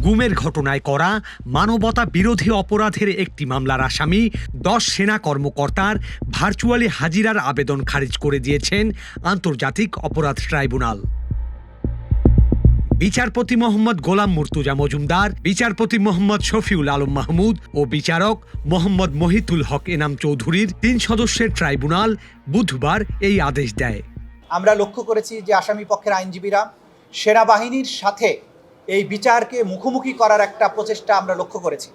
গুমের ঘটনায় করা মানবতা বিরোধী অপরাধের একটি মামলার আসামি 10 সেনা কর্মকর্তার ভার্চুয়ালি হাজিরার আবেদন খারিজ করে দিয়েছেন আন্তর্জাতিক অপরাধ ট্রাইব্যুনাল। বিচারপতি মোহাম্মদ গোলাম মুর্তুজা মজুমদার, বিচারপতি মোহাম্মদ শফিউল আলম মাহমুদ ও বিচারক মোহাম্মদ মহিতুল হক এনাম চৌধুরীর 3 সদস্যের ট্রাইব্যুনাল বুধবার এই আদেশ দেয়। আমরা লক্ষ্য করেছি যে আসামি পক্ষের আইনজীবীরা সেনাবাহিনীর সাথে এই বিচারকে মুখোমুখি করার একটা প্রচেষ্টা আমরা লক্ষ্য করেছি।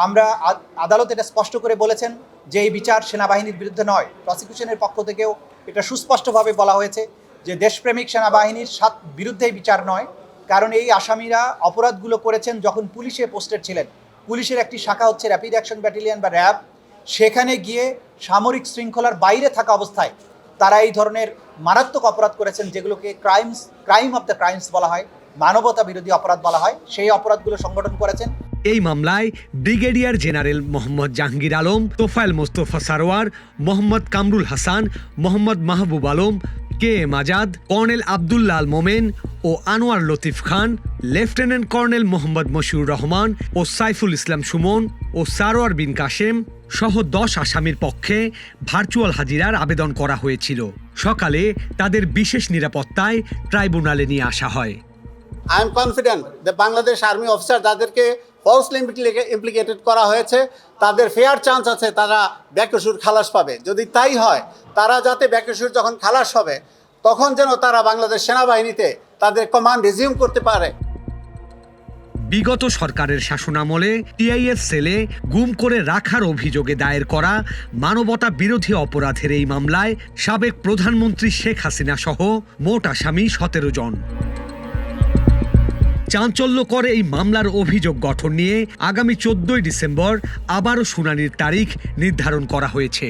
আমরা আদালত এটা স্পষ্ট করে বলেছেন যে এই বিচার সেনাবাহিনীর বিরুদ্ধে নয়। প্রসিকিউশনের পক্ষ থেকেও এটা সুস্পষ্টভাবে বলা হয়েছে যে দেশপ্রেমিক সেনাবাহিনীর বিরুদ্ধে বিচার নয়, কারণ এই আসামিরা অপরাধগুলো করেছেন যখন পুলিশে পোস্টেড ছিলেন। পুলিশের একটি শাখা হচ্ছে র্যাপিড অ্যাকশন ব্যাটালিয়ন বা র্যাব। সেখানে গিয়ে সামরিক শৃঙ্খলার বাইরে থাকা অবস্থায় তারা এই ধরনের মারাত্মক অপরাধ করেছেন, যেগুলোকে ক্রাইম অফ দ্য ক্রাইমস বলা হয়, মানবতা বিরোধী অপরাধ বলা হয়। সেই অপরাধগুলো সংগঠন করেছেন। এই মামলায় brigadier general Mohammad Jahangir Alam, Tofail Mostafa Sarwar, Mohammad Kamrul Hasan, Mohammad Mahbub Alam, KM Azad, colonel Abdullah আল মোমেন ও আনোয়ার লতিফ খান, লেফটেন্যান্ট কর্নেল মোহাম্মদ মশিউর রহমান ও সাইফুল ইসলাম সুমন ও সারোয়ার বিন কাশেম সহ 10 আসামির পক্ষে ভার্চুয়াল হাজিরার আবেদন করা হয়েছিল। সকালে তাদের বিশেষ নিরাপত্তায় ট্রাইব্যুনালে নিয়ে আসা হয়। I am confident the Bangladesh Army officer যাদেরকে ফলসলি ইমপ্লিকেটেড করা হয়েছে তাদের ফেয়ার চান্স আছে তারা বেকসুর খালাস পাবে। যদি তাই হয়, তারা যাতে বেকসুর যখন খালাস হবে তখন যেন তারা বাংলাদেশ সেনাবাহিনীতে তাদের কমান্ড রিজিউম করতে পারে। বিগত সরকারের শাসনামলে TIF সেলে গুম করে রাখার অভিযোগে দায়ের করা মানবতা বিরোধী অপরাধের এই মামলায় সাবেক প্রধানমন্ত্রী শেখ হাসিনা সহ মোট আসামি 17 জন। চাঞ্চল্যকর এই মামলার অভিযোগ গঠন নিয়ে আগামী 14 ডিসেম্বর আবারও শুনানির তারিখ নির্ধারণ করা হয়েছে।